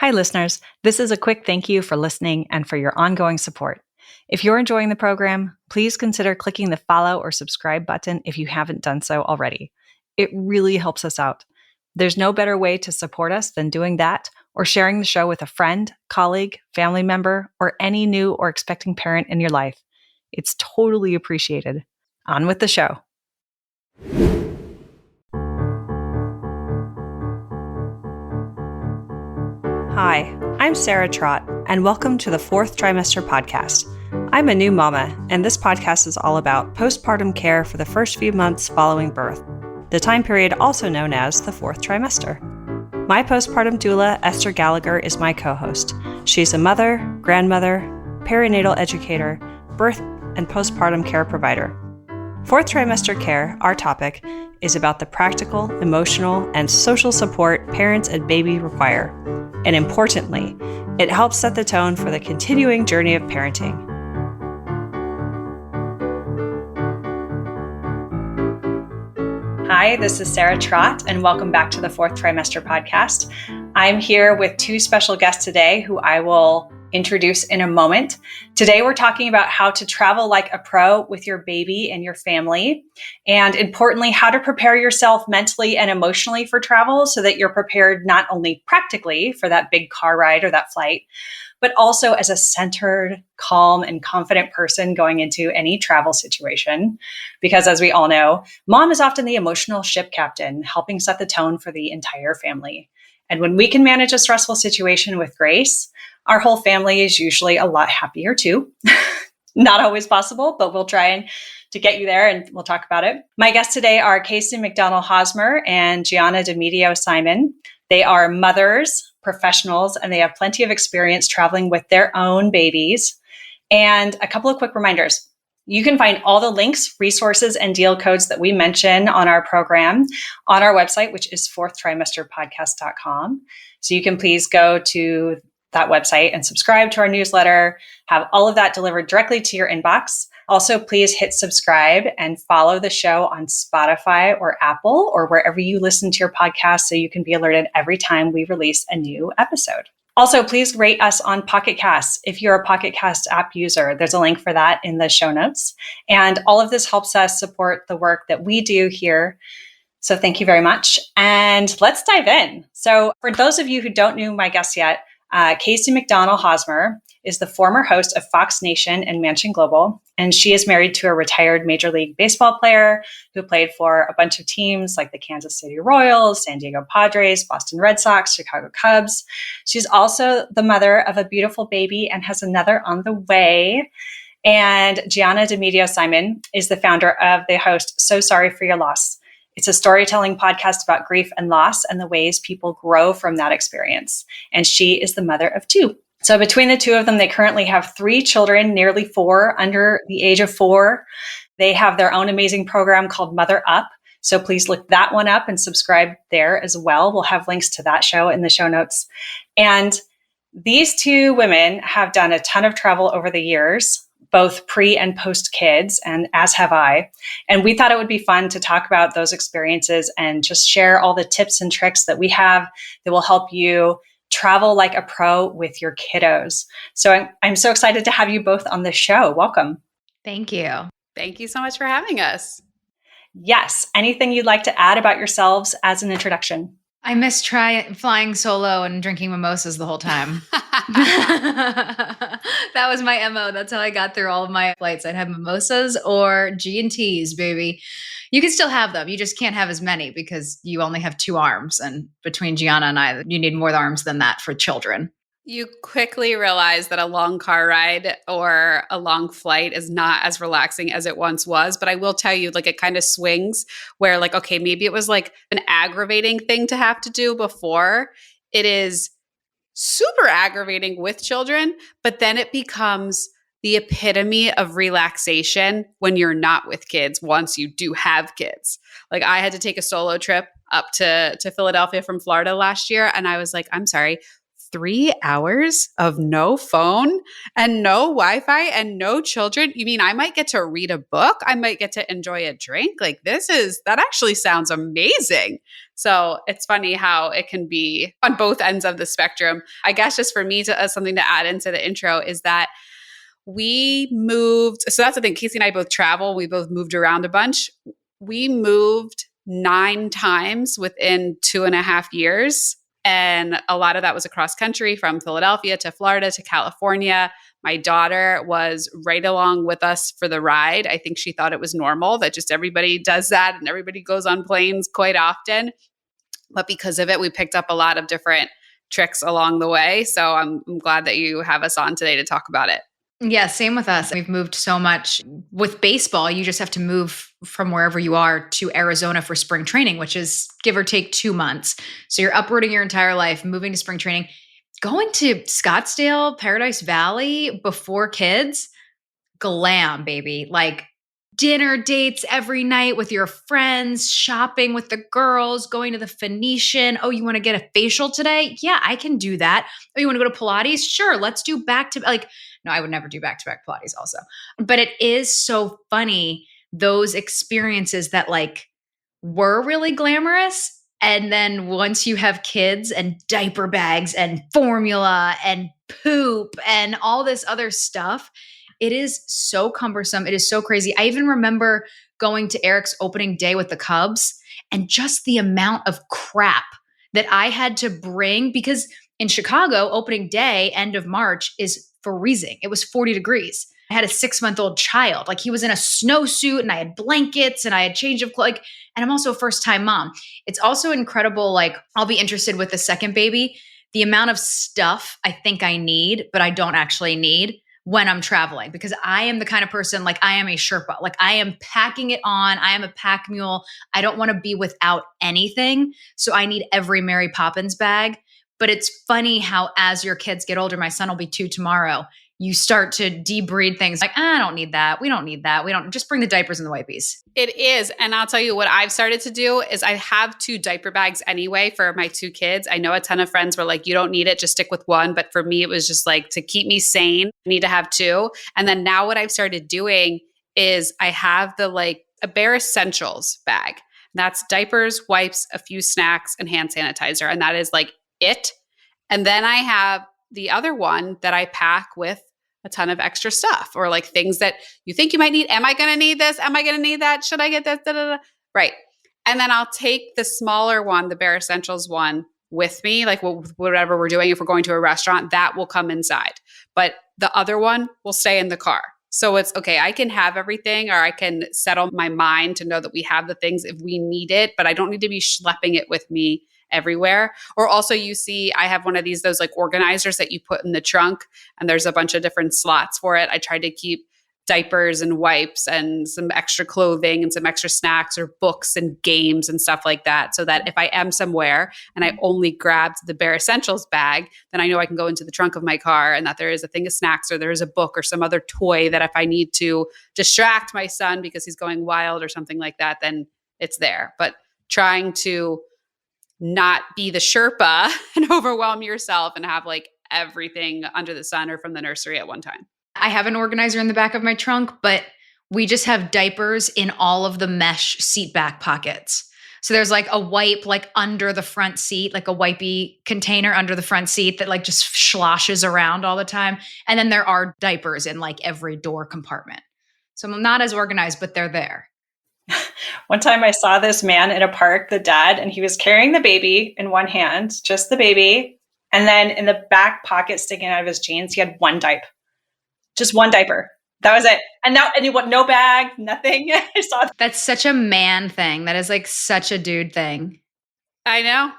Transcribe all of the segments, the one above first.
Hi, listeners. This is a quick thank you for listening and for your ongoing support. If you're enjoying the program, please consider clicking the follow or subscribe button if you haven't done so already. It really helps us out. There's no better way to support us than doing that or sharing the show with a friend, colleague, family member, or any new or expecting parent in your life. It's totally appreciated. On with the show. Hi, I'm Sarah Trott, and welcome to the Fourth Trimester Podcast. I'm a new mama, and this podcast is all about postpartum care for the first few months following birth, the time period also known as the fourth trimester. My postpartum doula, Esther Gallagher, is my co-host. She's a mother, grandmother, perinatal educator, birth and postpartum care provider. Fourth trimester care, our topic, is about the practical, emotional, and social support parents and baby require. And importantly, it helps set the tone for the continuing journey of parenting. Hi, this is Sarah Trott, and welcome back to the Fourth Trimester Podcast. I'm here with two special guests today who I will introduce in a moment. Today, we're talking about how to travel like a pro with your baby and your family, and importantly, how to prepare yourself mentally and emotionally for travel so that you're prepared not only practically for that big car ride or that flight, but also as a centered, calm, and confident person going into any travel situation. Because as we all know, mom is often the emotional ship captain, helping set the tone for the entire family. And when we can manage a stressful situation with grace, our whole family is usually a lot happier too. Not always possible, but we'll try to get you there, and we'll talk about it. My guests today are Kacie McDonnell Hosmer and Gianna DeMedio Simon. They are mothers, professionals, and they have plenty of experience traveling with their own babies. And a couple of quick reminders. You can find all the links, resources, and deal codes that we mention on our program on our website, which is fourthtrimesterpodcast.com. So you can please go to that website and subscribe to our newsletter, have all of that delivered directly to your inbox. Also, please hit subscribe and follow the show on Spotify or Apple or wherever you listen to your podcast so you can be alerted every time we release a new episode. Also, please rate us on Pocket Casts. If you're a Pocket Cast app user, there's a link for that in the show notes. And all of this helps us support the work that we do here. So thank you very much. And let's dive in. So for those of you who don't know my guests yet, Kacie McDonnell Hosmer is the former host of Fox Nation and Mansion Global, and she is married to a retired Major League Baseball player who played for a bunch of teams like the Kansas City Royals, San Diego Padres, Boston Red Sox, Chicago Cubs. She's also the mother of a beautiful baby and has another on the way. And Gianna DeMedio Simon is the founder of the host So Sorry for Your Loss. It's a storytelling podcast about grief and loss and the ways people grow from that experience. And she is the mother of two. So between the two of them, they currently have 3 children, nearly 4, under the age of 4. They have their own amazing program called Mother Up. So please look that one up and subscribe there as well. We'll have links to that show in the show notes. And these two women have done a ton of travel over the years, both pre and post kids, and as have I. And we thought it would be fun to talk about those experiences and just share all the tips and tricks that we have that will help you travel like a pro with your kiddos. So I'm so excited to have you both on the show. Welcome. Thank you. Thank you so much for having us. Yes. Anything you'd like to add about yourselves as an introduction? I miss flying solo and drinking mimosas the whole time. That was my MO. That's how I got through all of my flights. I'd have mimosas or G&Ts, baby. You can still have them. You just can't have as many because you only have 2 arms. And between Gianna and I, you need more arms than that for children. You quickly realize that a long car ride or a long flight is not as relaxing as it once was. But I will tell you, like, it kind of swings where, like, okay, maybe it was like an aggravating thing to have to do before. It is super aggravating with children, but then it becomes the epitome of relaxation when you're not with kids once you do have kids. Like, I had to take a solo trip up to Philadelphia from Florida last year, and I was like, I'm sorry, 3 hours of no phone and no Wi-Fi and no children? You mean I might get to read a book? I might get to enjoy a drink? Like that actually sounds amazing. So it's funny how it can be on both ends of the spectrum. I guess just for me something to add into the intro is that we moved. So that's the thing. Kacie and I both travel. We both moved around a bunch. We moved 9 times within 2.5 years. And a lot of that was across country, from Philadelphia to Florida to California. My daughter was right along with us for the ride. I think she thought it was normal that just everybody does that and everybody goes on planes quite often. But because of it, we picked up a lot of different tricks along the way. So I'm glad that you have us on today to talk about it. Yeah, same with us. We've moved so much. With baseball, you just have to move from wherever you are to Arizona for spring training, which is give or take 2 months. So you're uprooting your entire life, moving to spring training, going to Scottsdale, Paradise Valley before kids, glam, baby. Like dinner dates every night with your friends, shopping with the girls, going to the Phoenician. Oh, you want to get a facial today? Yeah, I can do that. Oh, you want to go to Pilates? Sure, let's do no, I would never do back-to-back Pilates also. But it is so funny, those experiences that like were really glamorous. And then once you have kids and diaper bags and formula and poop and all this other stuff, it is so cumbersome. It is so crazy. I even remember going to Eric's opening day with the Cubs and just the amount of crap that I had to bring, because in Chicago, opening day, end of March, is freezing. It was 40 degrees. I had a 6-month-old child. Like he was in a snowsuit and I had blankets and I had change of clothes. And I'm also a first-time mom. It's also incredible. Like I'll be interested with the second baby, the amount of stuff I think I need, but I don't actually need when I'm traveling, because I am the kind of person, like I am a Sherpa. Like I am packing it on. I am a pack mule. I don't want to be without anything. So I need every Mary Poppins bag. But it's funny how as your kids get older, my son will be 2 tomorrow, you start to debreed things like, I don't need that. We don't need that. We don't, just bring the diapers and the wipes. It is. And I'll tell you what I've started to do is I have 2 diaper bags anyway for my 2 kids. I know a ton of friends were like, you don't need it, just stick with 1. But for me, it was just like, to keep me sane, I need to have 2. And then now what I've started doing is I have a bare essentials bag. That's diapers, wipes, a few snacks, and hand sanitizer. And that is like it. And then I have the other one that I pack with a ton of extra stuff, or like things that you think you might need. Am I going to need this? Am I going to need that? Should I get this? Da, da, da. Right. And then I'll take the smaller one, the bare essentials one, with me, like whatever we're doing. If we're going to a restaurant, that will come inside. But the other one will stay in the car. So it's okay. I can have everything, or I can settle my mind to know that we have the things if we need it, but I don't need to be schlepping it with me everywhere. Or also you see, I have one of those like organizers that you put in the trunk, and there's a bunch of different slots for it. I try to keep diapers and wipes and some extra clothing and some extra snacks or books and games and stuff like that, so that if I am somewhere and I only grabbed the bare essentials bag, then I know I can go into the trunk of my car and that there is a thing of snacks, or there is a book or some other toy that if I need to distract my son because he's going wild or something like that, then it's there. But trying to not be the Sherpa and overwhelm yourself and have like everything under the sun or from the nursery at one time. I have an organizer in the back of my trunk, but we just have diapers in all of the mesh seat back pockets. So there's like a wipe like under the front seat, like a wipey container under the front seat that like just sloshes around all the time. And then there are diapers in like every door compartment. So I'm not as organized, but they're there. One time I saw this man in a park, the dad, and he was carrying the baby in one hand, just the baby. And then in the back pocket sticking out of his jeans, he had 1 diaper, just 1 diaper. That was it. And he want no bag, nothing. I saw that. That's such a man thing. That is like such a dude thing. I know.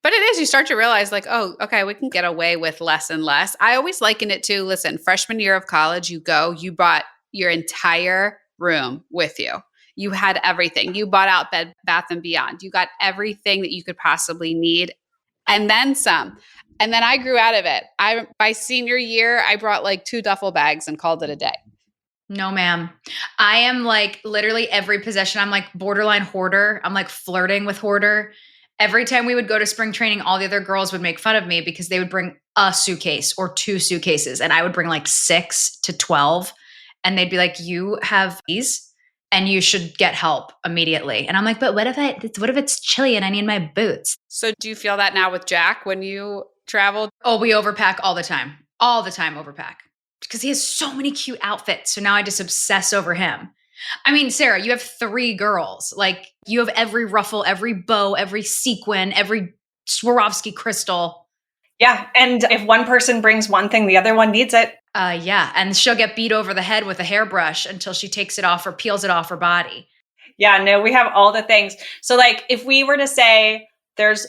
But it is, you start to realize like, oh, okay, we can get away with less and less. I always liken it to, listen, freshman year of college, you brought your entire room with you. You had everything. You bought out Bed Bath & Beyond. You got everything that you could possibly need, and then some. And then I grew out of it. By senior year, I brought like 2 duffel bags and called it a day. No, ma'am. I am like literally every possession. I'm like borderline hoarder. I'm like flirting with hoarder. Every time we would go to spring training, all the other girls would make fun of me because they would bring a suitcase or 2 suitcases. And I would bring like 6 to 12. And they'd be like, you have these and you should get help immediately. And I'm like, but what if it's chilly and I need my boots? So do you feel that now with Jack when you travel? Oh, we overpack all the time. All the time overpack. Because he has so many cute outfits. So now I just obsess over him. I mean, Sarah, you have 3 girls. Like you have every ruffle, every bow, every sequin, every Swarovski crystal. Yeah. And if one person brings one thing, the other one needs it. Yeah. And she'll get beat over the head with a hairbrush until she takes it off or peels it off her body. Yeah, no, we have all the things. So like if we were to say there's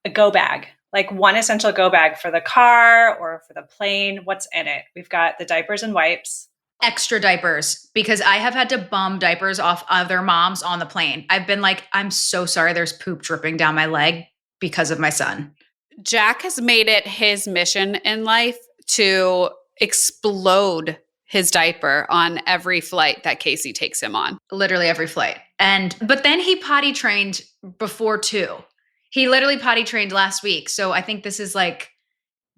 a go bag, like one essential go bag for the car or for the plane, what's in it? We've got the diapers and wipes. Extra diapers, because I have had to bum diapers off other moms on the plane. I've been like, I'm so sorry there's poop dripping down my leg because of my son. Jack has made it his mission in life to explode his diaper on every flight that Kacie takes him on. Literally every flight. But then he potty trained before too. He literally potty trained last week. So I think this is like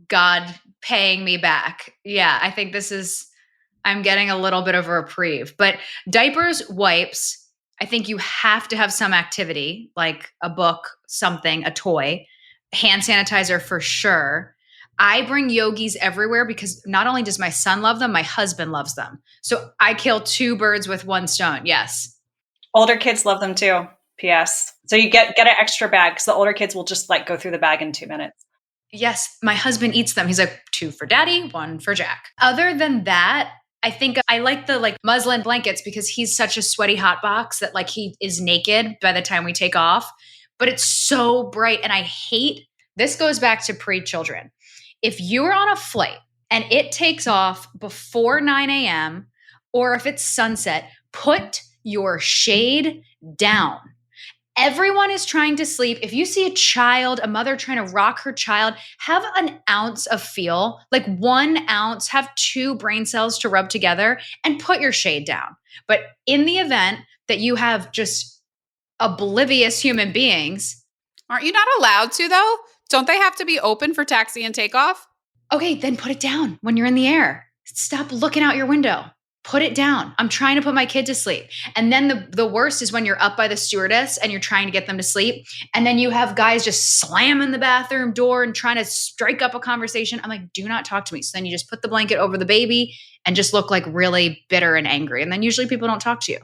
God paying me back. Yeah, I think I'm getting a little bit of a reprieve. But diapers, wipes, I think you have to have some activity, like a book, something, a toy, hand sanitizer for sure. I bring yogis everywhere because not only does my son love them, my husband loves them. So I kill 2 birds with 1 stone. Yes. Older kids love them too. P.S. So you get an extra bag because the older kids will just like go through the bag in 2 minutes. Yes. My husband eats them. He's like 2 for daddy, 1 for Jack. Other than that, I think I like the like muslin blankets because he's such a sweaty hot box that like he is naked by the time we take off, but it's so bright. And I hate, this goes back to pre-children. If you're on a flight and it takes off before 9 a.m. or if it's sunset, put your shade down. Everyone is trying to sleep. If you see a mother trying to rock her child, have an ounce of feel, like 1 ounce, have 2 brain cells to rub together and put your shade down. But in the event that you have just oblivious human beings. Aren't you not allowed to though? Don't they have to be open for taxi and takeoff? Okay, then put it down when you're in the air. Stop looking out your window. Put it down. I'm trying to put my kid to sleep. And then the worst is when you're up by the stewardess and you're trying to get them to sleep. And then you have guys just slamming the bathroom door and trying to strike up a conversation. I'm like, do not talk to me. So then you just put the blanket over the baby and just look like really bitter and angry. And then usually people don't talk to you.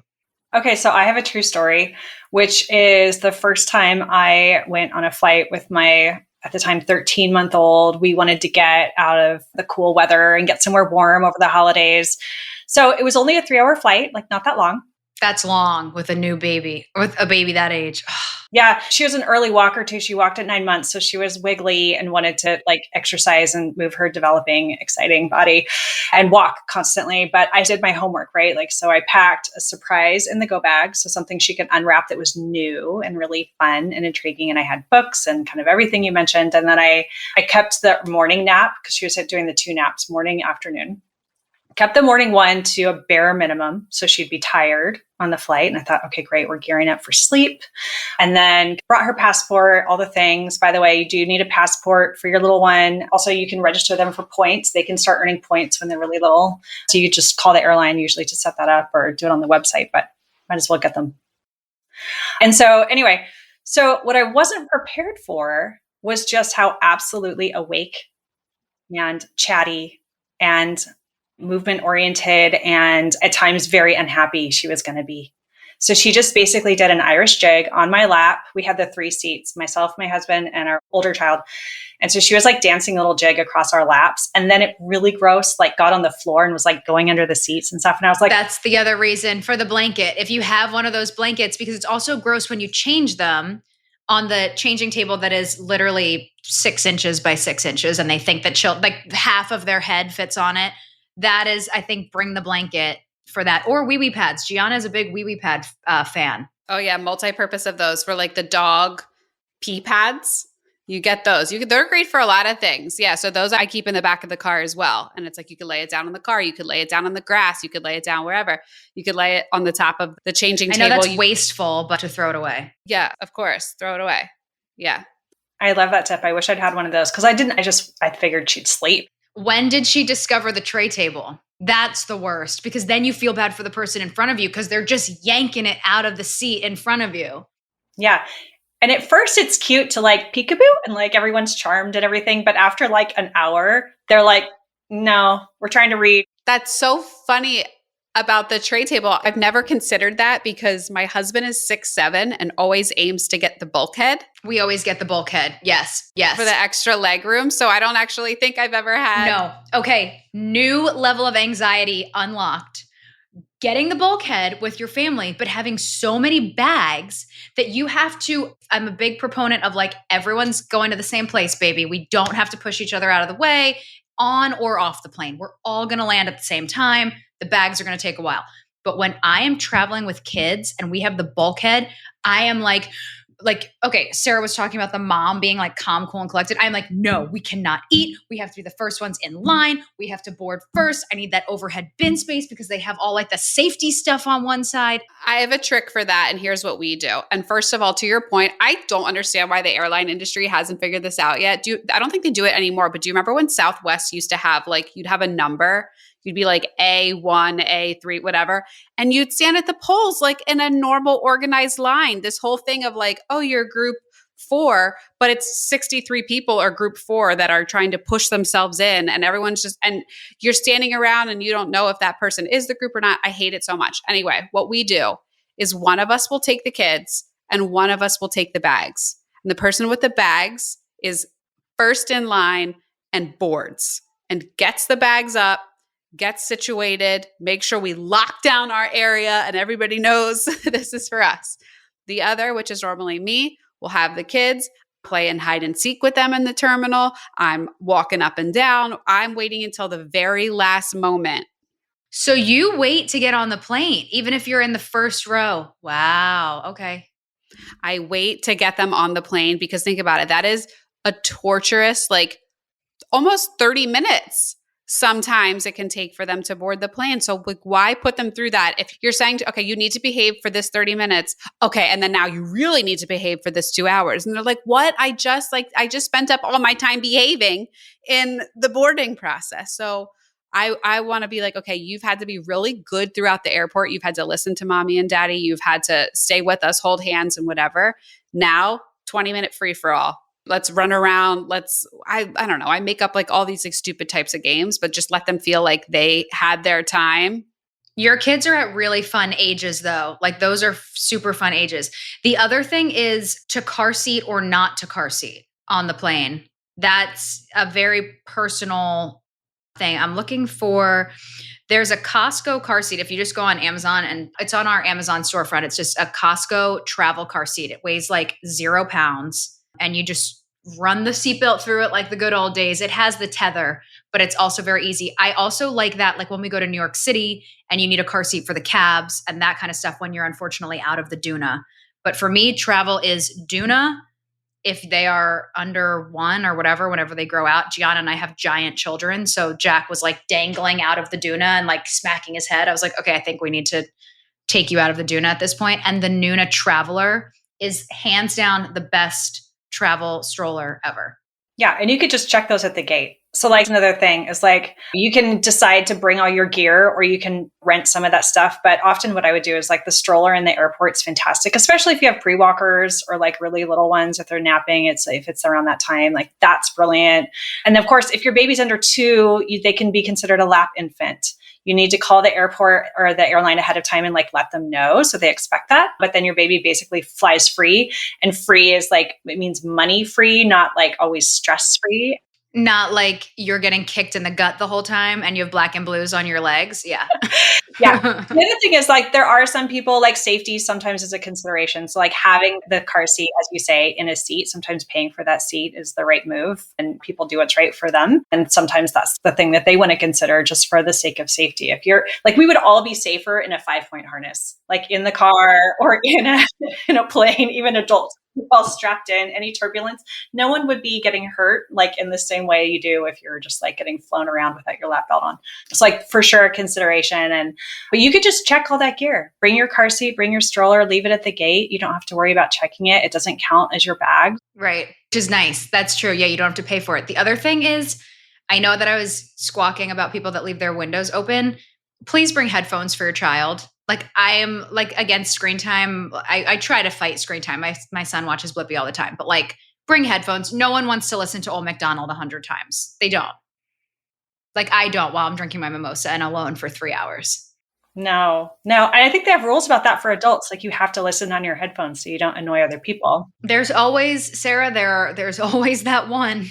Okay, so I have a true story, which is the first time I went on a flight with my, at the time, 13-month-old. We wanted to get out of the cool weather and get somewhere warm over the holidays. So it was only a 3-hour flight, like not that long. That's long with a new baby, with a baby that age. Yeah, she was an early walker too. She walked at 9 months. So she was wiggly and wanted to like exercise and move her developing, exciting body and walk constantly. But I did my homework, right? Like, so I packed a surprise in the go bag. So something she could unwrap that was new and really fun and intriguing. And I had books and kind of everything you mentioned. And then I kept the morning nap because she was doing the 2 naps, morning, afternoon. Kept the morning one to a bare minimum. So she'd be tired on the flight. And I thought, okay, great. We're gearing up for sleep. And then brought her passport, all the things. By the way, you do need a passport for your little one. Also, you can register them for points. They can start earning points when they're really little. So you just call the airline usually to set that up or do it on the website, but might as well get them. And so anyway, so what I wasn't prepared for was just how absolutely awake and chatty and movement oriented and at times very unhappy she was going to be. So she just basically did an Irish jig on my lap. We had the 3 seats, myself, my husband, and our older child. And so she was like dancing a little jig across our laps. And then it really gross, like got on the floor and was like going under the seats and stuff. And I was like, that's the other reason for the blanket. If you have one of those blankets, because it's also gross when you change them on the changing table that is literally 6 inches by 6 inches. And they think that like half of their head fits on it. That is, I think, bring the blanket for that. Or wee-wee pads. Gianna is a big wee-wee pad fan. Oh, yeah. Multi-purpose of those for like the dog pee pads. You get those. They're great for a lot of things. Yeah. So those I keep in the back of the car as well. And it's like you could lay it down in the car. You could lay it down on the grass. You could lay it down wherever. You could lay it on the top of the changing table. I know that's wasteful, but to throw it away. Yeah, of course. Throw it away. Yeah. I love that tip. I wish I'd had one of those because I didn't. I figured she'd sleep. When did she discover the tray table? That's the worst because then you feel bad for the person in front of you because they're just yanking it out of the seat in front of you. Yeah. And at first it's cute to like peekaboo and like everyone's charmed and everything. But after like an hour, they're like, no, we're trying to read. That's so funny about the tray table. I've never considered that because my husband is 6'7" and always aims to get the bulkhead. We always get the bulkhead. Yes. Yes. For the extra leg room. So I don't actually think I've ever had. No. Okay. New level of anxiety unlocked. Getting the bulkhead with your family, but having so many bags that you have to, I'm a big proponent of like, everyone's going to the same place, baby. We don't have to push each other out of the way on or off the plane. We're all going to land at the same time. The bags are going to take a while. But when I am traveling with kids and we have the bulkhead, I am like, okay, Sarah was talking about the mom being like calm, cool, and collected. I'm like, no, we cannot eat. We have to be the first ones in line. We have to board first. I need that overhead bin space because they have all like the safety stuff on one side. I have a trick for that. And here's what we do. And first of all, to your point, I don't understand why the airline industry hasn't figured this out yet. I don't think they do it anymore, but do you remember when Southwest used to have like, you'd have a number, you'd be like A1, A3, whatever. And you'd stand at the polls like in a normal organized line. This whole thing of like, oh, you're group 4, but it's 63 people or group 4 that are trying to push themselves in. And everyone's just, and you're standing around and you don't know if that person is the group or not. I hate it so much. Anyway, what we do is one of us will take the kids and one of us will take the bags. And the person with the bags is first in line and boards and gets the bags up, get situated, make sure we lock down our area and everybody knows this is for us. The other, which is normally me, will have the kids, play and hide and seek with them in the terminal. I'm walking up and down. I'm waiting until the very last moment. So you wait to get on the plane, even if you're in the first row. Wow. Okay. I wait to get them on the plane because think about it. That is a torturous, like almost 30 minutes. Sometimes it can take for them to board the plane. So like, why put them through that? If you're saying, okay, you need to behave for this 30 minutes. Okay. And then now you really need to behave for this 2 hours. And they're like, what? I just spent up all my time behaving in the boarding process. So I want to be like, okay, you've had to be really good throughout the airport. You've had to listen to mommy and daddy. You've had to stay with us, hold hands and whatever. Now 20-minute free for all. Let's run around. I don't know. I make up like all these like stupid types of games, but just let them feel like they had their time. Your kids are at really fun ages though. Like those are super fun ages. The other thing is to car seat or not to car seat on the plane. That's a very personal thing. I'm looking for, there's a Costco car seat. If you just go on Amazon and it's on our Amazon storefront, it's just a Costco travel car seat. It weighs like 0 pounds. And you just run the seatbelt through it like the good old days. It has the tether, but it's also very easy. I also like that, like when we go to New York City and you need a car seat for the cabs and that kind of stuff when you're unfortunately out of the Doona. But for me, travel is Doona if they are under 1 or whatever, whenever they grow out. Gianna and I have giant children. So Jack was like dangling out of the Doona and like smacking his head. I was like, okay, I think we need to take you out of the Doona at this point. And the Noona Traveler is hands down the best travel stroller ever. Yeah. And you could just check those at the gate. So like another thing is like, you can decide to bring all your gear or you can rent some of that stuff. But often what I would do is like the stroller in the airport is fantastic, especially if you have pre-walkers or like really little ones, if they're napping, if it's around that time, like that's brilliant. And of course, if your baby's under 2, they can be considered a lap infant. You need to call the airport or the airline ahead of time and like let them know. So they expect that. But then your baby basically flies free, and free is like, it means money free, not like always stress free. Not like you're getting kicked in the gut the whole time and you have black and blues on your legs. Yeah. Yeah. The other thing is like, there are some people like safety sometimes is a consideration. So like having the car seat, as you say, in a seat, sometimes paying for that seat is the right move and people do what's right for them. And sometimes that's the thing that they want to consider just for the sake of safety. If you're like, we would all be safer in a 5-point harness, like in the car or in a plane, even adults. All strapped in, any turbulence, no one would be getting hurt like in the same way you do if you're just like getting flown around without your lap belt on. It's like for sure a consideration. But you could just check all that gear. Bring your car seat, bring your stroller, leave it at the gate. You don't have to worry about checking it. It doesn't count as your bag. Right. Which is nice. That's true. Yeah, you don't have to pay for it. The other thing is, I know that I was squawking about people that leave their windows open. Please bring headphones for your child. Like, I am like against screen time. I try to fight screen time. My son watches Blippi all the time, but like, bring headphones. No one wants to listen to Old MacDonald 100 times. They don't. Like, I don't while I'm drinking my mimosa and alone for 3 hours. No. I think they have rules about that for adults. Like, you have to listen on your headphones so you don't annoy other people. There's always, Sarah, there's always that one.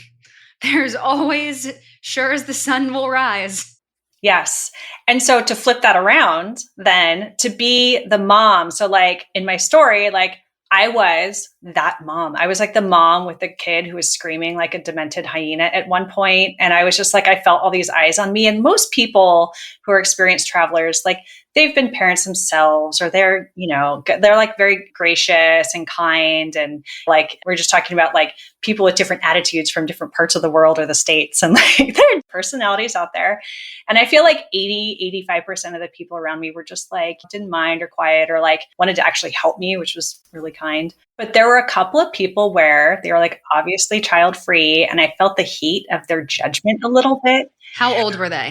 There's always, sure as the sun will rise. Yes. And so to flip that around, then to be the mom. So like in my story, like I was that mom. I was like the mom with the kid who was screaming like a demented hyena at one point. And I was just like, I felt all these eyes on me. And most people who are experienced travelers, like they've been parents themselves, or they're, they're like very gracious and kind. And like, we're just talking about like people with different attitudes from different parts of the world or the States. And like there are personalities out there. And I feel like 85% of the people around me were just like, didn't mind or quiet, or like wanted to actually help me, which was really kind. But there were a couple of people where they were like obviously child free, and I felt the heat of their judgment a little bit. How old were they?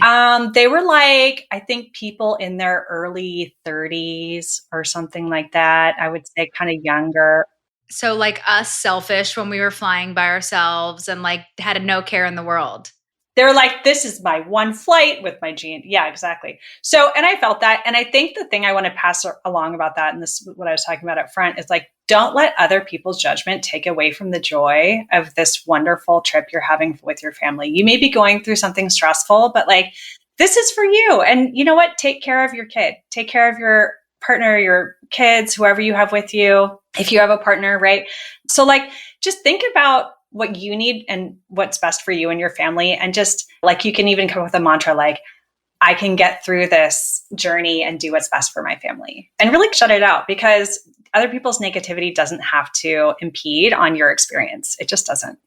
They were like, I think people in their early 30s or something like that. I would say kind of younger. So like us, selfish when we were flying by ourselves and like had no care in the world. They're like, this is my one flight with my gene. Yeah, exactly. So, and I felt that. And I think the thing I want to pass along about that, and this is what I was talking about up front, is like, don't let other people's judgment take away from the joy of this wonderful trip you're having with your family. You may be going through something stressful, but like, this is for you. And you know what? Take care of your kid. Take care of your partner, your kids, whoever you have with you, if you have a partner, right? So like, just think about what you need and what's best for you and your family. And just like, you can even come up with a mantra like, I can get through this journey and do what's best for my family, and really shut it out, because other people's negativity doesn't have to impede on your experience. It just doesn't.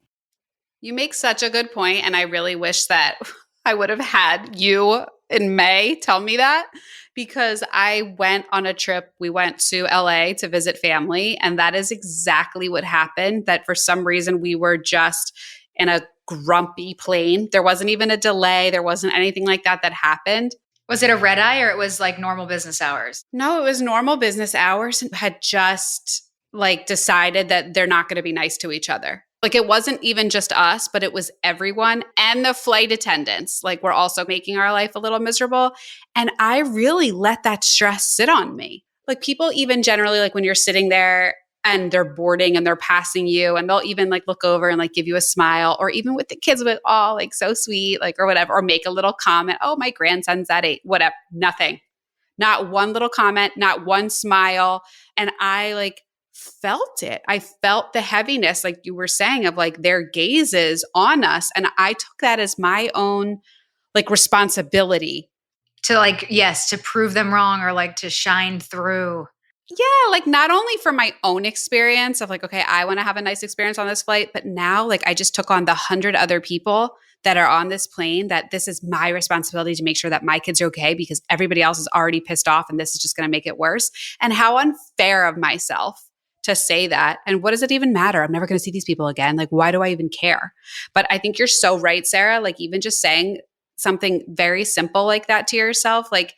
You make such a good point, and I really wish that I would have had you in May tell me that, because I went on a trip. We went to LA to visit family, and that is exactly what happened. That for some reason we were just in a grumpy plane. There wasn't even a delay. There wasn't anything like that happened. Was it a red eye, or it was like normal business hours? No, it was normal business hours, and had just like decided that they're not going to be nice to each other. Like, it wasn't even just us, but it was everyone, and the flight attendants, like, were also making our life a little miserable. And I really let that stress sit on me. Like, people even generally, like when you're sitting there and they're boarding and they're passing you, and they'll even like look over and like give you a smile, or even with the kids with, oh, like so sweet, like, or whatever, or make a little comment. Oh, my grandson's at 8, whatever, nothing, not one little comment, not one smile. And I like felt it. I felt the heaviness, like you were saying, of like their gazes on us. And I took that as my own like responsibility to like, yes, to prove them wrong, or like to shine through. Yeah, like not only for my own experience of like, okay, I want to have a nice experience on this flight, but now like I just took on the 100 other people that are on this plane, that this is my responsibility to make sure that my kids are okay, because everybody else is already pissed off and this is just going to make it worse. And how unfair of myself to say that. And what does it even matter? I'm never going to see these people again. Like, why do I even care? But I think you're so right, Sarah. Like, even just saying something very simple like that to yourself, like,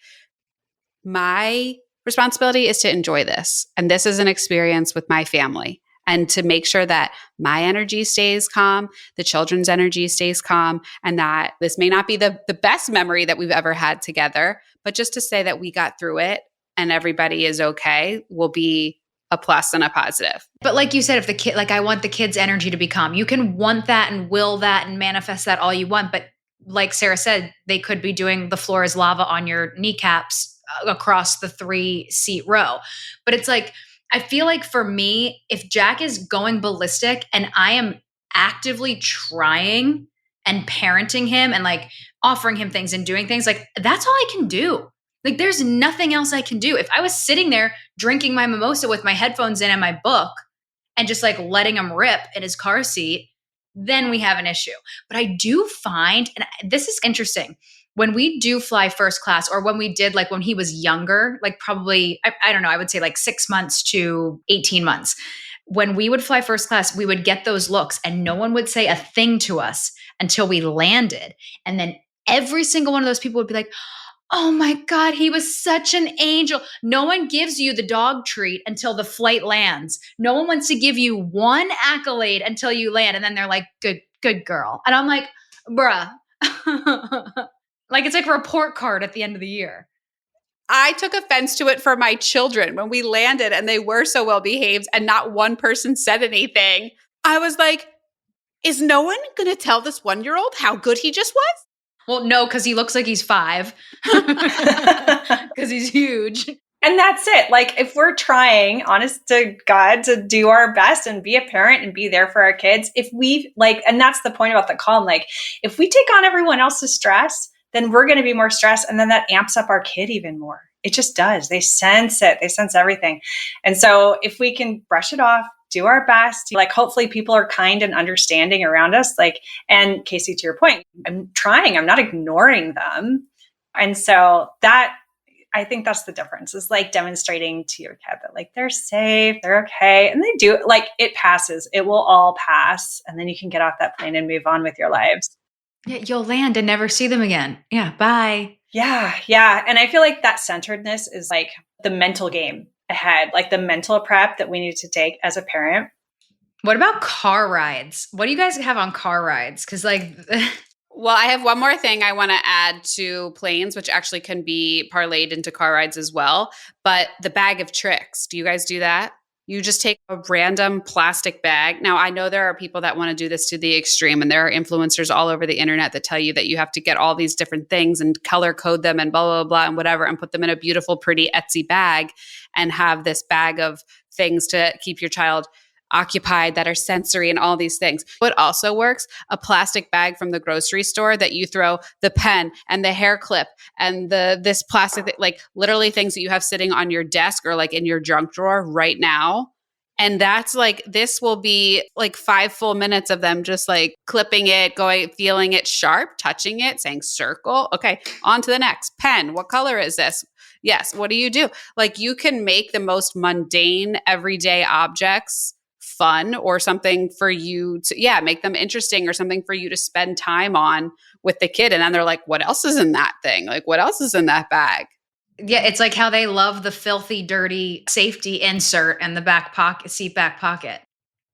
my responsibility is to enjoy this. And this is an experience with my family. And to make sure that my energy stays calm, the children's energy stays calm, and that this may not be the best memory that we've ever had together, but just to say that we got through it and everybody is okay will be a plus and a positive. But like you said, if the kid, like I want the kids' energy to be calm, you can want that and will that and manifest that all you want. But like Sarah said, they could be doing the floor is lava on your kneecaps across the 3-seat row. But it's like, I feel like for me, if Jack is going ballistic and I am actively trying and parenting him and like offering him things and doing things, like that's all I can do. Like there's nothing else I can do. If I was sitting there drinking my mimosa with my headphones in and my book and just like letting him rip in his car seat, then we have an issue. But I do find, and this is interesting, when we do fly first class, or when we did, like when he was younger, like probably, I don't know, I would say like 6 months to 18 months. when we would fly first class, we would get those looks and no one would say a thing to us until we landed. And then every single one of those people would be like, oh my God, he was such an angel. No one gives you the dog treat until the flight lands. No one wants to give you one accolade until you land. And then they're like, good girl. And I'm like, bruh. Like it's like a report card at the end of the year. I took offense to it for my children when we landed and they were so well behaved and not one person said anything. I was like, is no one going to tell this 1-year-old how good he just was? Well, no, because he looks like he's 5. Because he's huge. And that's it. Like if we're trying, honest to God, to do our best and be a parent and be there for our kids, if we like, and that's the point about the calm, like if we take on everyone else's stress, then we're going to be more stressed. And then that amps up our kid even more. It just does. They sense it. They sense everything. And so if we can brush it off, do our best, like hopefully people are kind and understanding around us. Like, and Kacie, to your point, I'm trying, I'm not ignoring them. And so that, I think that's the difference, is like demonstrating to your kid that like they're safe, they're okay. And they do, like it passes, it will all pass. And then you can get off that plane and move on with your lives. Yeah, you'll land and never see them again. Yeah, bye. Yeah, yeah. And I feel like that centeredness is like the mental game ahead, like the mental prep that we need to take as a parent. What about car rides? What do you guys have on car rides? Because like... Well, I have one more thing I want to add to planes, which actually can be parlayed into car rides as well. But the bag of tricks, do you guys do that? You just take a random plastic bag. Now, I know there are people that want to do this to the extreme, and there are influencers all over the internet that tell you that you have to get all these different things and color code them and blah, blah, blah, and whatever, and put them in a beautiful, pretty Etsy bag and have this bag of things to keep your child occupied that are sensory and all these things. What also works, a plastic bag from the grocery store that you throw the pen and the hair clip and this plastic, like literally things that you have sitting on your desk or like in your junk drawer right now. And that's like, this will be like 5 full minutes of them just like clipping it, going, feeling it sharp, touching it, saying circle. Okay, on to the next. Pen. What color is this? Yes. What do you do? Like you can make the most mundane everyday objects fun or something for you to, make them interesting or something for you to spend time on with the kid. And then they're like, what else is in that thing? Like, what else is in that bag? Yeah, it's like how they love the filthy, dirty safety insert and the seat back pocket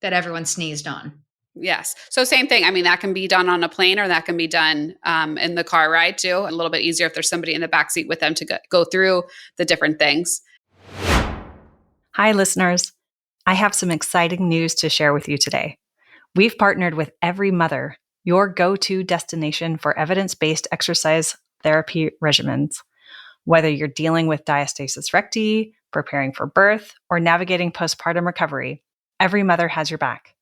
that everyone sneezed on. Yes. So same thing. I mean, that can be done on a plane or that can be done in the car ride too. A little bit easier if there's somebody in the backseat with them to go through the different things. Hi, listeners. I have some exciting news to share with you today. We've partnered with Every Mother, your go-to destination for evidence-based exercise therapy regimens. Whether you're dealing with diastasis recti, preparing for birth, or navigating postpartum recovery, Every Mother has your back.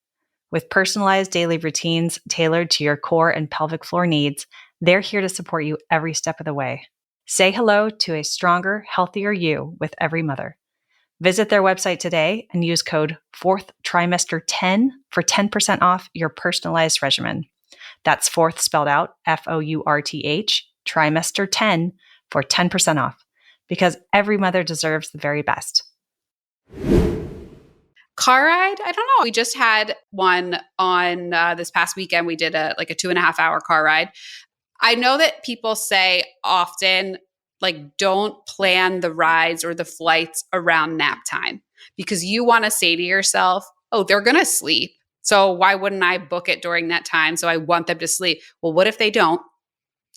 With personalized daily routines tailored to your core and pelvic floor needs, they're here to support you every step of the way. Say hello to a stronger, healthier you with Every Mother. Visit their website today and use code Fourth Trimester 10 for 10% off your personalized regimen. That's fourth spelled out, FOURTH, trimester 10 for 10% off, because every mother deserves the very best. Car ride? I don't know. We just had one on this past weekend. We did a 2.5-hour car ride. I know that people say often, like, don't plan the rides or the flights around nap time because you want to say to yourself, oh, they're going to sleep. So why wouldn't I book it during that time? So I want them to sleep. Well, what if they don't?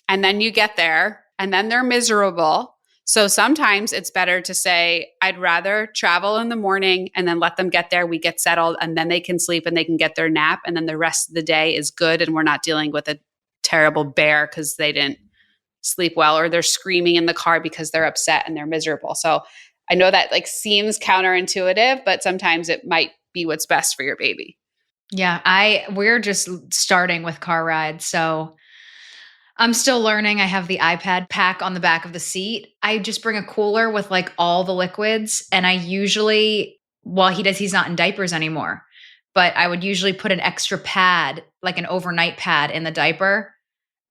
And then you get there and then they're miserable. So sometimes it's better to say, I'd rather travel in the morning and then let them get there. We get settled and then they can sleep and they can get their nap. And then the rest of the day is good. And we're not dealing with a terrible bear because they didn't sleep well or they're screaming in the car because they're upset and they're miserable. So I know that like seems counterintuitive, but sometimes it might be what's best for your baby. Yeah, we're just starting with car rides. So I'm still learning. I have the iPad pack on the back of the seat. I just bring a cooler with like all the liquids. And I usually, he's not in diapers anymore, but I would usually put an extra pad, like an overnight pad in the diaper,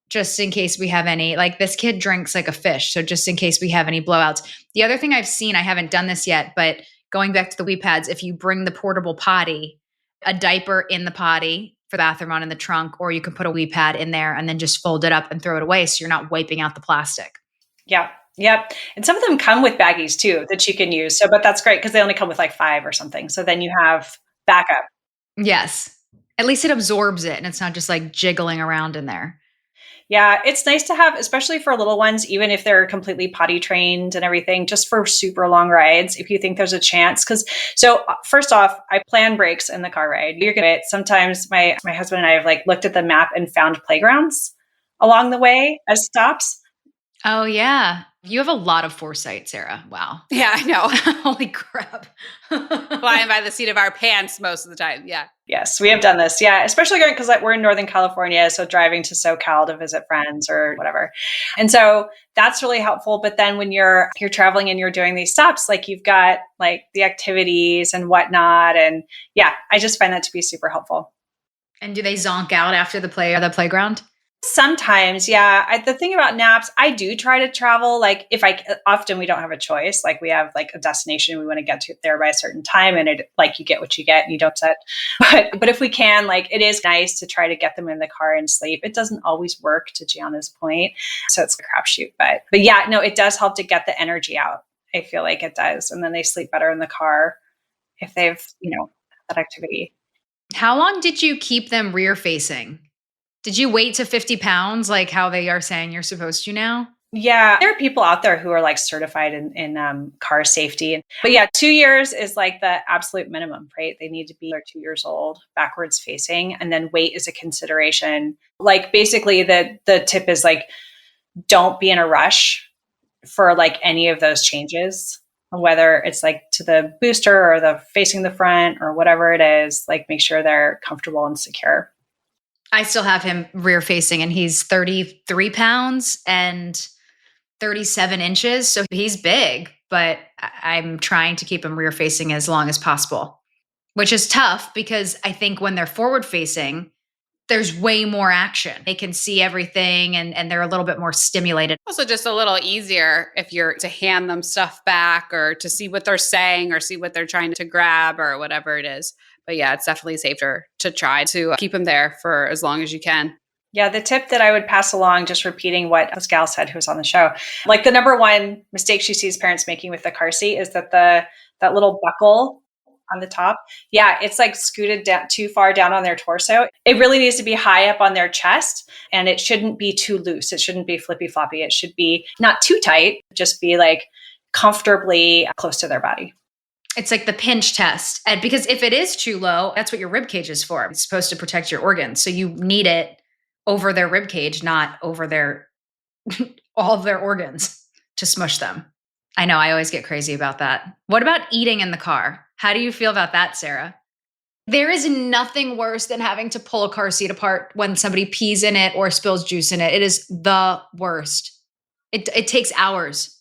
just in case we have any, like this kid drinks like a fish. So just in case we have any blowouts. The other thing I've seen, I haven't done this yet, but going back to the wee pads, if you bring the portable potty, a diaper in the potty for the bathroom on in the trunk, or you can put a wee pad in there and then just fold it up and throw it away so you're not wiping out the plastic. Yeah. Yep. And some of them come with baggies too that you can use. So, but that's great because they only come with like 5 or something. So then you have backup. Yes. At least it absorbs it and it's not just like jiggling around in there. Yeah, it's nice to have, especially for little ones, even if they're completely potty trained and everything, just for super long rides, if you think there's a chance. So first off, I plan breaks in the car ride. You're going to, sometimes my husband and I have like looked at the map and found playgrounds along the way as stops. Oh, yeah. You have a lot of foresight, Sarah. Wow. Yeah, I know. Holy crap. Flying by the seat of our pants most of the time. Yeah. Yes, we have done this. Yeah, especially going because like, we're in Northern California, so driving to SoCal to visit friends or whatever. And so that's really helpful. But then when you're traveling and you're doing these stops, like you've got like the activities and whatnot. And yeah, I just find that to be super helpful. And do they zonk out after the playground? Sometimes, yeah. The thing about naps, I do try to travel. Like often we don't have a choice. Like we have like a destination we want to get to there by a certain time, and it like you get what you get and you don't set. But if we can, like it is nice to try to get them in the car and sleep. It doesn't always work, to Gianna's point, so it's a crapshoot. But yeah, no, it does help to get the energy out. I feel like it does, and then they sleep better in the car if they've that activity. How long did you keep them rear facing? Did you wait to 50 pounds like how they are saying you're supposed to now? Yeah, there are people out there who are like certified in car safety. But yeah, 2 years is like the absolute minimum, right? They need to be 2 years old, backwards facing, and then weight is a consideration. Like basically the tip is like, don't be in a rush for like any of those changes, whether it's like to the booster or the facing the front or whatever it is, like make sure they're comfortable and secure. I still have him rear facing and he's 33 pounds and 37 inches. So he's big, but I'm trying to keep him rear facing as long as possible, which is tough because I think when they're forward facing, there's way more action. They can see everything and they're a little bit more stimulated. Also just a little easier if you're to hand them stuff back or to see what they're saying or see what they're trying to grab or whatever it is. But yeah, it's definitely safer to try to keep them there for as long as you can. Yeah, the tip that I would pass along, just repeating what this gal said who was on the show, like the number one mistake she sees parents making with the car seat is that that little buckle on the top, yeah, it's like scooted down too far down on their torso. It really needs to be high up on their chest, and it shouldn't be too loose. It shouldn't be flippy floppy. It should be not too tight, just be like comfortably close to their body. It's like the pinch test. And because if it is too low, that's what your rib cage is for. It's supposed to protect your organs. So you need it over their rib cage, not over their all of their organs to smush them. I know, I always get crazy about that. What about eating in the car? How do you feel about that, Sarah? There is nothing worse than having to pull a car seat apart when somebody pees in it or spills juice in it. It is the worst. It takes hours.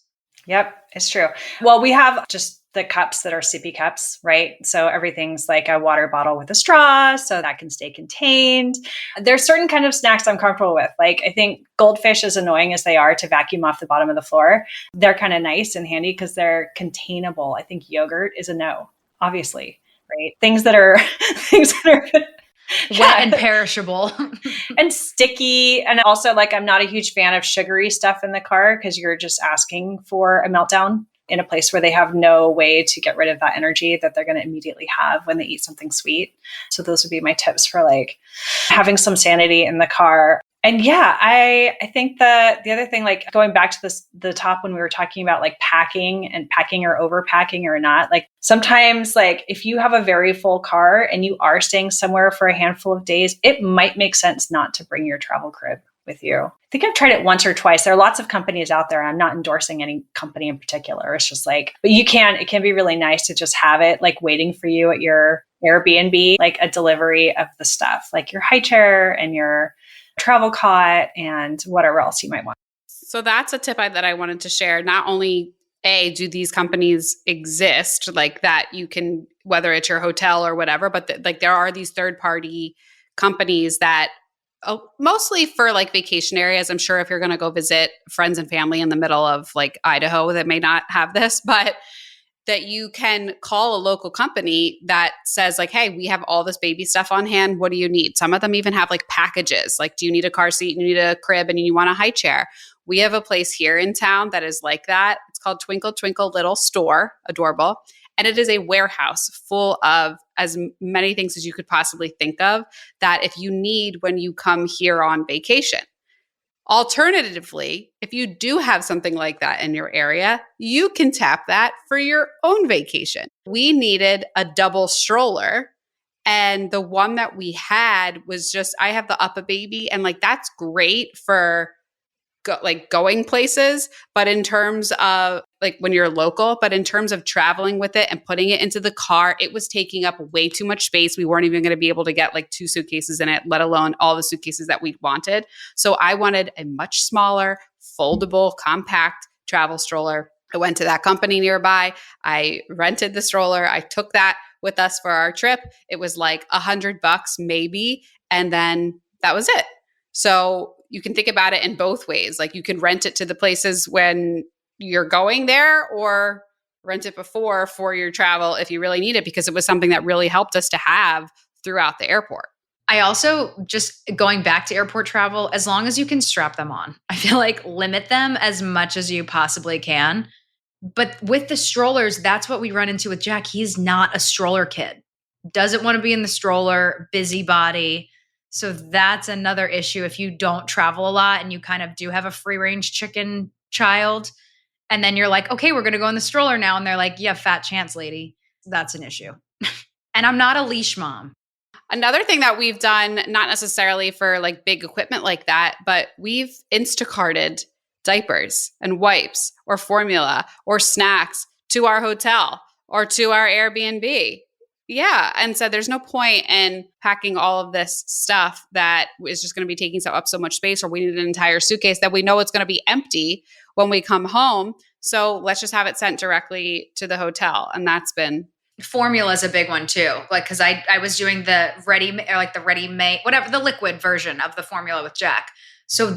Yep, it's true. Well, we have just the cups that are sippy cups, right? So everything's like a water bottle with a straw so that can stay contained. There's certain kind of snacks I'm comfortable with. Like I think goldfish, as annoying as they are to vacuum off the bottom of the floor, they're kind of nice and handy because they're containable. I think yogurt is a no, obviously, right? Things that are wet and perishable and sticky. And also like, I'm not a huge fan of sugary stuff in the car because you're just asking for a meltdown in a place where they have no way to get rid of that energy that they're going to immediately have when they eat something sweet. So those would be my tips for like having some sanity in the car. And yeah, I think the other thing, like going back to the top when we were talking about like packing or overpacking or not, like sometimes like if you have a very full car and you are staying somewhere for a handful of days, it might make sense not to bring your travel crib with you. I think I've tried it once or twice. There are lots of companies out there. I'm not endorsing any company in particular. It's just like, but it can be really nice to just have it like waiting for you at your Airbnb, like a delivery of the stuff, like your high chair and your travel cot and whatever else you might want. So that's a tip that I wanted to share. Not only do these companies exist like that you can, whether it's your hotel or whatever, but like there are these third-party companies that mostly for like vacation areas. I'm sure if you're going to go visit friends and family in the middle of like Idaho that may not have this, but that you can call a local company that says like, hey, we have all this baby stuff on hand. What do you need? Some of them even have like packages. Like, do you need a car seat? You need a crib and you want a high chair? We have a place here in town that is like that. It's called Twinkle Twinkle Little Store. Adorable. And it is a warehouse full of as many things as you could possibly think of that if you need when you come here on vacation. Alternatively, if you do have something like that in your area, you can tap that for your own vacation. We needed a double stroller, and the one that we had was just, I have the Up a Baby, and like that's great for going places, but in terms of like when you're local, but in terms of traveling with it and putting it into the car, it was taking up way too much space. We weren't even going to be able to get like 2 suitcases in it, let alone all the suitcases that we wanted. So I wanted a much smaller, foldable, compact travel stroller. I went to that company nearby. I rented the stroller. I took that with us for our trip. It was like $100 maybe. And then that was it. So you can think about it in both ways. Like you can rent it to the places when you're going there or rent it before for your travel if you really need it, because it was something that really helped us to have throughout the airport. I also, just going back to airport travel, as long as you can strap them on, I feel like limit them as much as you possibly can. But with the strollers, that's what we run into with Jack. He's not a stroller kid. Doesn't want to be in the stroller, busybody. So that's another issue if you don't travel a lot and you kind of do have a free range chicken child. And then you're like, okay, we're going to go in the stroller now. And they're like, yeah, fat chance, lady. That's an issue. And I'm not a leash mom. Another thing that we've done, not necessarily for like big equipment like that, but we've Instacarted diapers and wipes or formula or snacks to our hotel or to our Airbnb. Yeah. And so there's no point in packing all of this stuff that is just going to be taking up so much space, or we need an entire suitcase that we know it's going to be empty when we come home. So let's just have it sent directly to the hotel. And that's been... Formula is a big one too. Like, cause I was doing the ready-made, whatever, the liquid version of the formula with Jack. So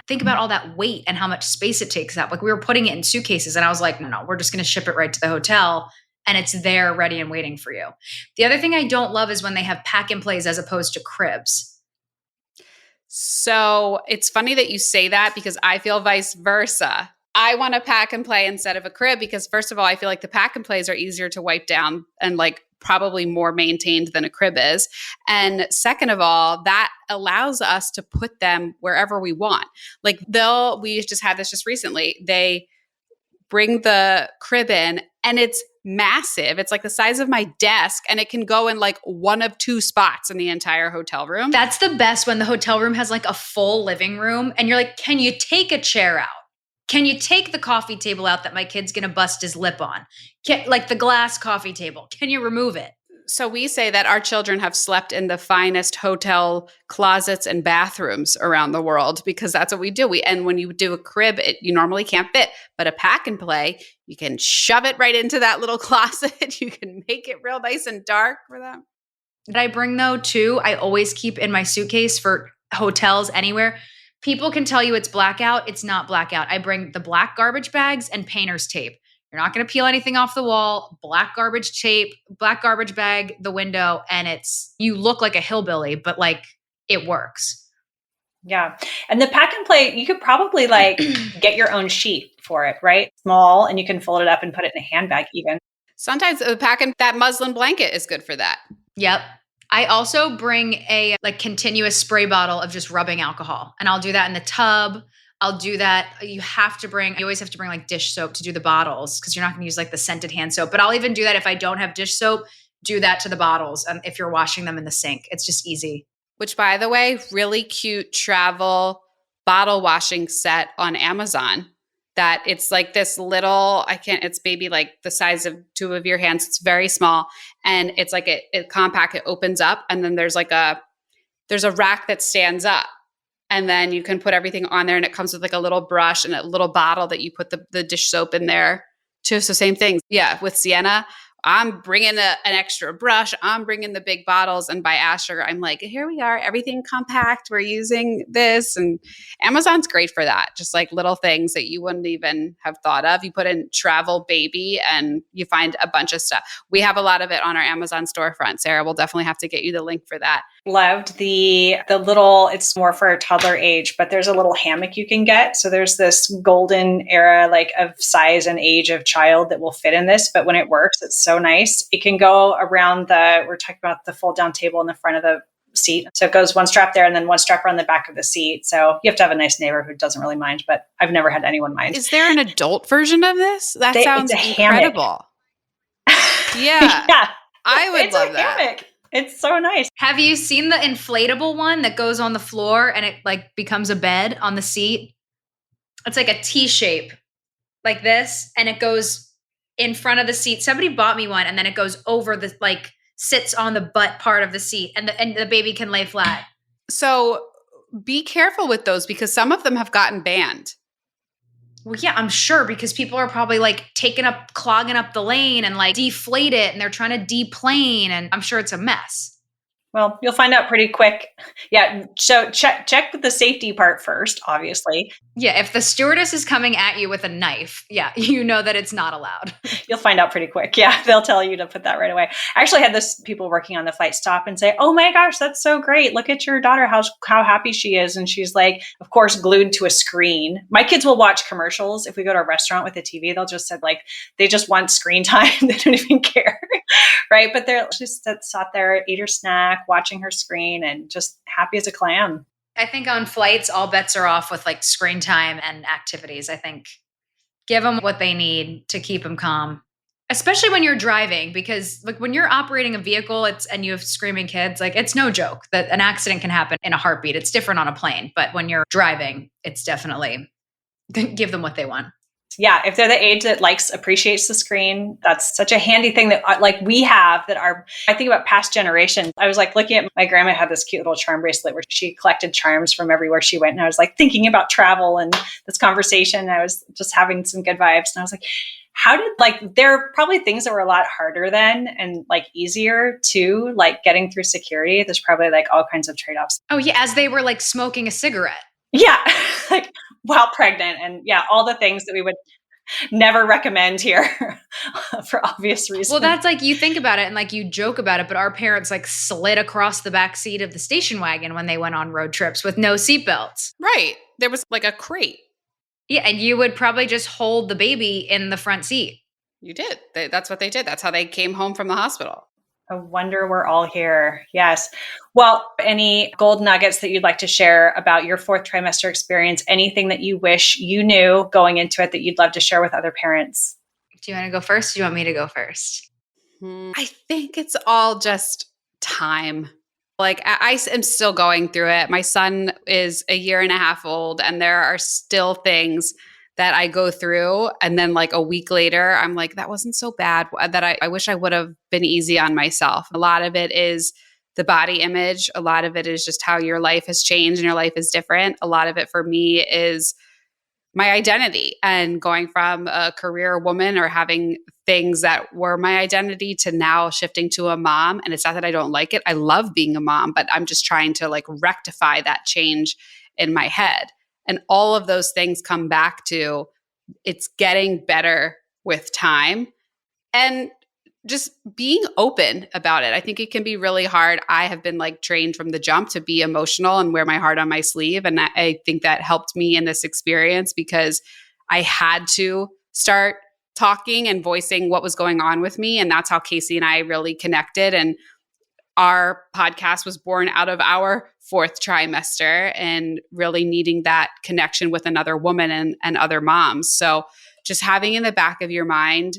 think about all that weight and how much space it takes up. Like we were putting it in suitcases and I was like, no, we're just going to ship it right to the hotel. And it's there ready and waiting for you. The other thing I don't love is when they have pack and plays as opposed to cribs. So it's funny that you say that because I feel vice versa. I want a pack and play instead of a crib because first of all, I feel like the pack and plays are easier to wipe down and like probably more maintained than a crib is. And second of all, that allows us to put them wherever we want. Like we just had this just recently. They bring the crib in and it's massive. It's like the size of my desk and it can go in like one of 2 spots in the entire hotel room. That's the best when the hotel room has like a full living room and you're like, can you take a chair out? Can you take the coffee table out that my kid's going to bust his lip on? Like the glass coffee table. Can you remove it? So we say that our children have slept in the finest hotel closets and bathrooms around the world because that's what we do. And when you do a crib, you normally can't fit. But a pack and play, you can shove it right into that little closet. You can make it real nice and dark for them. Did I bring though too? I always keep in my suitcase for hotels anywhere. People can tell you it's blackout. It's not blackout. I bring the black garbage bags and painter's tape. You're not going to peel anything off the wall. Black garbage tape, black garbage bag, the window, and you look like a hillbilly, but like it works. Yeah. And the pack and play, you could probably like get your own sheet for it, right? Small, and you can fold it up and put it in a handbag even. Sometimes that muslin blanket is good for that. Yep. I also bring a like continuous spray bottle of just rubbing alcohol, and I'll do that in the tub. I'll do that. You always have to bring like dish soap to do the bottles because you're not going to use like the scented hand soap. But I'll even do that if I don't have dish soap, do that to the bottles. If you're washing them in the sink, it's just easy. Which, by the way, really cute travel bottle washing set on Amazon that it's like this little, it's maybe like the size of 2 of your hands. It's very small. And it's like a compact, it opens up. And then there's a rack that stands up. And then you can put everything on there and it comes with like a little brush and a little bottle that you put the dish soap in there too. So same thing. Yeah. With Sienna, I'm bringing an extra brush. I'm bringing the big bottles. And by Asher, I'm like, here we are, everything compact. We're using this. And Amazon's great for that. Just like little things that you wouldn't even have thought of. You put in travel baby and you find a bunch of stuff. We have a lot of it on our Amazon storefront. Sarah, we'll definitely have to get you the link for that. Loved the little, it's more for a toddler age, but there's a little hammock you can get. So there's this golden era like of size and age of child that will fit in this. But when it works, it's so nice. It can go around we're talking about the fold down table in the front of the seat. So it goes one strap there and then one strap around the back of the seat. So you have to have a nice neighbor who doesn't really mind, but I've never had anyone mind. Is there an adult version of this? That sounds incredible. Yeah. Yeah. I would love that. Hammock. It's so nice. Have you seen the inflatable one that goes on the floor and it like becomes a bed on the seat? It's like a T shape like this. And it goes in front of the seat. Somebody bought me one and then it goes over the, like sits on the butt part of the seat and the baby can lay flat. So be careful with those because some of them have gotten banned. Well, yeah, I'm sure because people are probably like clogging up the lane and like deflate it and they're trying to deplane and I'm sure it's a mess. Well, you'll find out pretty quick. Yeah. So check the safety part first, obviously. Yeah. If the stewardess is coming at you with a knife, yeah, you know that it's not allowed. You'll find out pretty quick. Yeah. They'll tell you to put that right away. I actually had people working on the flight stop and say, oh my gosh, that's so great. Look at your daughter, how happy she is. And she's like, of course, glued to a screen. My kids will watch commercials. If we go to a restaurant with a TV, they'll just said like, they just want screen time. They don't even care. Right. But they're just sat there, ate her snack, watching her screen and just happy as a clam. I think on flights, all bets are off with like screen time and activities. I think give them what they need to keep them calm, especially when you're driving, because like when you're operating a vehicle, and you have screaming kids, like it's no joke that an accident can happen in a heartbeat. It's different on a plane, but when you're driving, it's definitely give them what they want. Yeah, if they're the age that appreciates the screen, that's such a handy thing that like we have I think about past generations. I was like looking at my grandma had this cute little charm bracelet where she collected charms from everywhere she went. And I was like thinking about travel and this conversation. I was just having some good vibes. And I was like, there are probably things that were a lot harder then and like easier too, like getting through security. There's probably like all kinds of trade-offs. Oh yeah, as they were like smoking a cigarette. Yeah, like while pregnant and yeah, all the things that we would never recommend here for obvious reasons. Well, that's like you think about it and like you joke about it, but our parents like slid across the back seat of the station wagon when they went on road trips with no seatbelts. Right. There was like a crate. Yeah, and you would probably just hold the baby in the front seat. You did. That's what they did. That's how they came home from the hospital. A wonder we're all here. Yes. Well, any gold nuggets that you'd like to share about your fourth trimester experience? Anything that you wish you knew going into it that you'd love to share with other parents? Do you want to go first? Or do you want me to go first? I think it's all just time. Like I am still going through it. My son is a year and a half old and there are still things that I go through. And then like a week later, I'm like, that wasn't so bad. That I wish I would have been easy on myself. A lot of it is the body image. A lot of it is just how your life has changed and your life is different. A lot of it for me is my identity and going from a career woman or having things that were my identity to now shifting to a mom. And it's not that I don't like it. I love being a mom, but I'm just trying to like rectify that change in my head. And all of those things come back to it's getting better with time and just being open about it. I think it can be really hard. I have been like trained from the jump to be emotional and wear my heart on my sleeve. And I think that helped me in this experience because I had to start talking and voicing what was going on with me. And that's how Kacie and I really connected. And our podcast was born out of our fourth trimester and really needing that connection with another woman and other moms. So just having in the back of your mind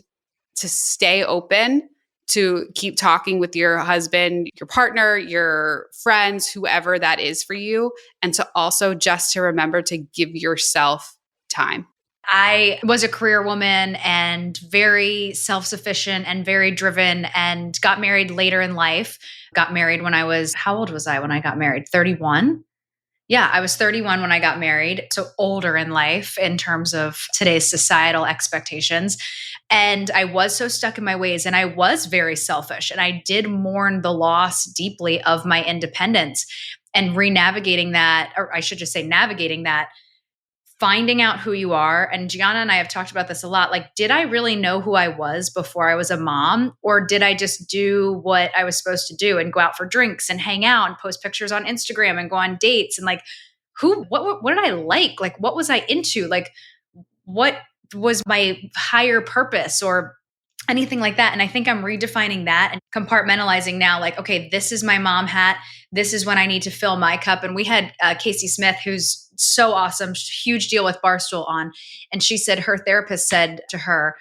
to stay open, to keep talking with your husband, your partner, your friends, whoever that is for you, and to also just to remember to give yourself time. I was a career woman and very self-sufficient and very driven and got married later in life. Got married when how old was I when I got married? 31? Yeah, I was 31 when I got married, so older in life in terms of today's societal expectations. And I was so stuck in my ways and I was very selfish. And I did mourn the loss deeply of my independence and re-navigating that, or I should just say navigating that, finding out who you are. And Gianna and I have talked about this a lot. Like, did I really know who I was before I was a mom? Or did I just do what I was supposed to do and go out for drinks and hang out and post pictures on Instagram and go on dates? And like, what did I like? Like, what was I into? Like, what was my higher purpose or anything like that? And I think I'm redefining that and compartmentalizing now, like, okay, this is my mom hat. This is when I need to fill my cup. And we had Kacie Smith, who's so awesome, huge deal with Barstool on. And she said her therapist said to her,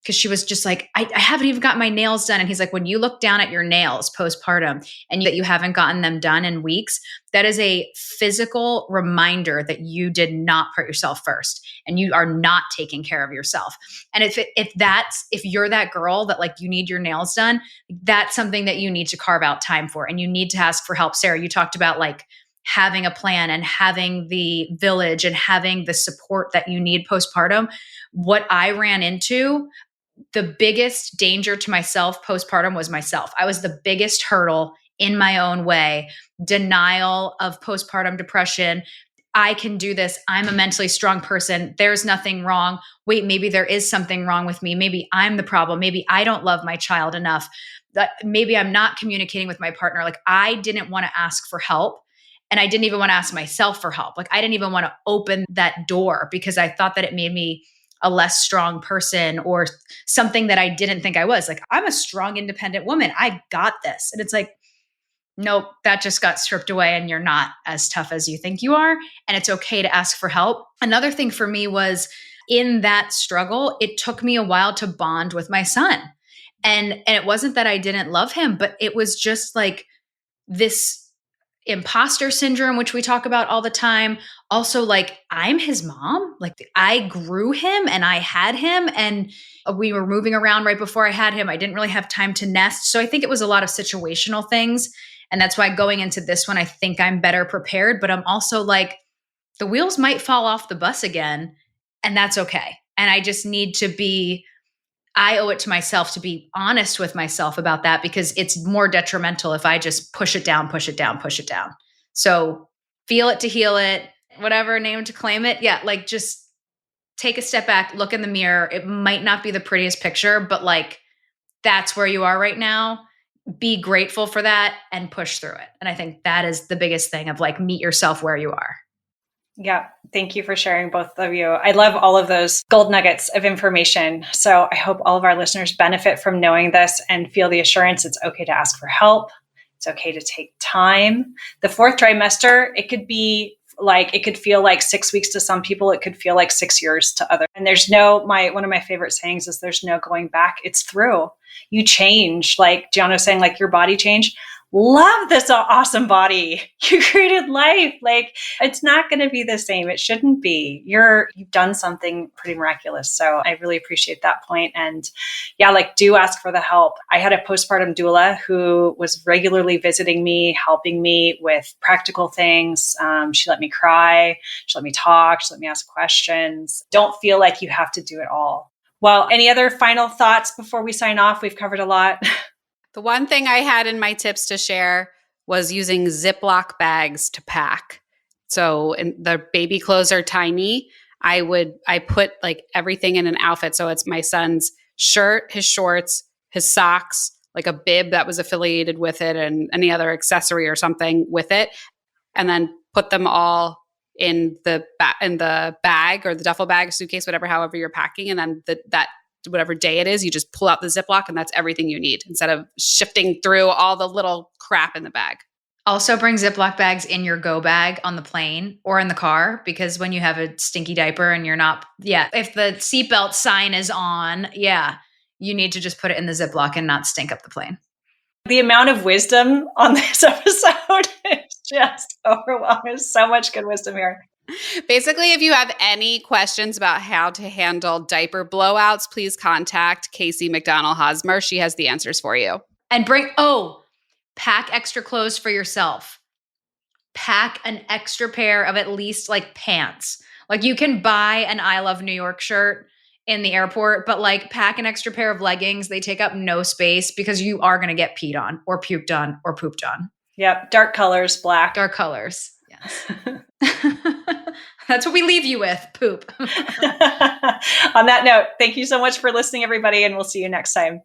because she was just like, I haven't even got my nails done. And he's like, when you look down at your nails postpartum and that you haven't gotten them done in weeks, that is a physical reminder that you did not put yourself first and you are not taking care of yourself. And if you're that girl that like you need your nails done, that's something that you need to carve out time for. And you need to ask for help. Sarah, you talked about like having a plan and having the village and having the support that you need postpartum. What I ran into, the biggest danger to myself postpartum was myself. I was the biggest hurdle in my own way. Denial of postpartum depression. I can do this. I'm a mentally strong person. There's nothing wrong. Wait, maybe there is something wrong with me. Maybe I'm the problem. Maybe I don't love my child enough. Maybe I'm not communicating with my partner. Like, I didn't want to ask for help. And I didn't even want to ask myself for help. Like, I didn't even want to open that door because I thought that it made me a less strong person or something that I didn't think I was. Like, I'm a strong, independent woman. I got this. And it's like, nope, that just got stripped away and you're not as tough as you think you are. And it's okay to ask for help. Another thing for me was in that struggle, it took me a while to bond with my son. And it wasn't that I didn't love him, but it was just like this imposter syndrome, which we talk about all the time. Also, like, I'm his mom. Like, I grew him and I had him and we were moving around right before I had him. I didn't really have time to nest. So I think it was a lot of situational things. And that's why going into this one, I think I'm better prepared. But I'm also like, the wheels might fall off the bus again, and that's okay. And I just need to I owe it to myself to be honest with myself about that, because it's more detrimental if I just push it down, push it down, push it down. So feel it to heal it, whatever name to claim it. Yeah, like, just take a step back, look in the mirror. It might not be the prettiest picture, but like, that's where you are right now. Be grateful for that and push through it. And I think that is the biggest thing of like, meet yourself where you are. Yeah. Thank you for sharing, both of you. I love all of those gold nuggets of information. So I hope all of our listeners benefit from knowing this and feel the assurance it's okay to ask for help. It's okay to take time. The fourth trimester, it could feel like 6 weeks to some people. It could feel like 6 years to others. And there's one of my favorite sayings is there's no going back. It's through. You change. Like Gianna was saying, like, your body changed. Love this awesome body. You created life. Like, it's not going to be the same. It shouldn't be. You've done something pretty miraculous. So I really appreciate that point. And yeah, like, do ask for the help. I had a postpartum doula who was regularly visiting me, helping me with practical things. She let me cry. She let me talk. She let me ask questions. Don't feel like you have to do it all. Well, any other final thoughts before we sign off? We've covered a lot. The one thing I had in my tips to share was using Ziploc bags to pack. So the baby clothes are tiny. I put like everything in an outfit. So it's my son's shirt, his shorts, his socks, like a bib that was affiliated with it, and any other accessory or something with it. And then put them all in the bag or the duffel bag, suitcase, however you're packing. And then that whatever day it is, you just pull out the Ziploc and that's everything you need instead of shifting through all the little crap in the bag. Also bring Ziploc bags in your go bag on the plane or in the car, because when you have a stinky diaper and you're not, if the seatbelt sign is on, you need to just put it in the Ziploc and not stink up the plane. The amount of wisdom on this episode is just overwhelming. There's so much good wisdom here. Basically, if you have any questions about how to handle diaper blowouts, please contact Kacie McDonnell Hosmer. She has the answers for you. And pack extra clothes for yourself. pack an extra pair of at least like pants. Like you can buy an I Love New York shirt in the airport, but like pack an extra pair of leggings. They take up no space because you are going to get peed on or puked on or pooped on. Yep. Dark colors, black. Dark colors. Yes. That's what we leave you with, poop. On that note, thank you so much for listening, everybody, and we'll see you next time.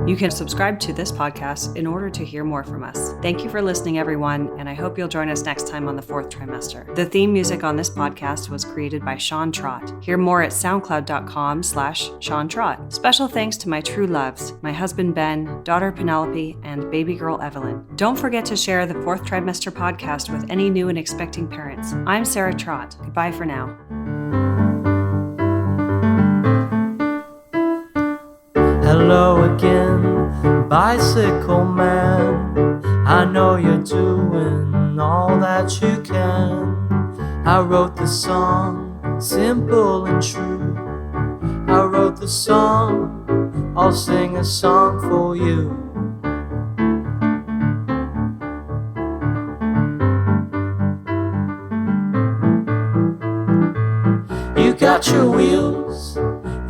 You can subscribe to this podcast in order to hear more from us. Thank you for listening, everyone, and I hope you'll join us next time on the Fourth Trimester. The theme music on this podcast was created by Sean Trott. Hear more at soundcloud.com/Sean Trott. Special thanks to my true loves, my husband Ben, daughter Penelope, and baby girl Evelyn. Don't forget to share the Fourth Trimester podcast with any new and expecting parents. I'm Sarah Trott. Goodbye for now. Hello again, bicycle man. I know you're doing all that you can. I wrote the song, simple and true. I wrote the song, I'll sing a song for you. You got your wheels,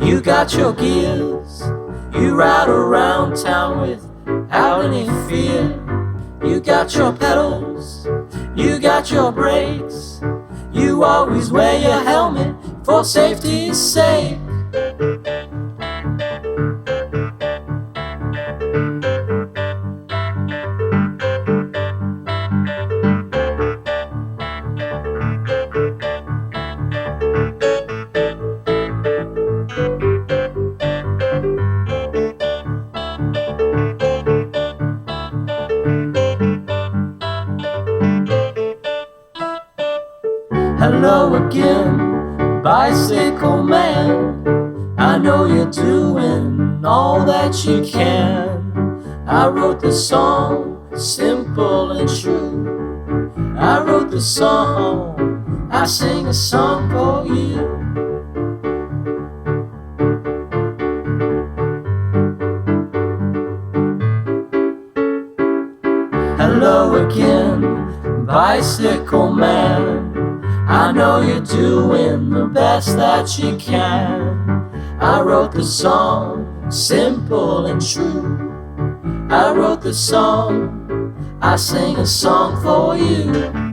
you got your gears. You ride around town without any fear. You got your pedals, you got your brakes. You always wear your helmet for safety's sake. Hello again, bicycle man. I know you're doing all that you can. I wrote the song, simple and true. I wrote the song, I sing a song for you. Hello again, bicycle man. I know you're doing the best that you can. I wrote the song, simple and true. I wrote the song, I sing a song for you.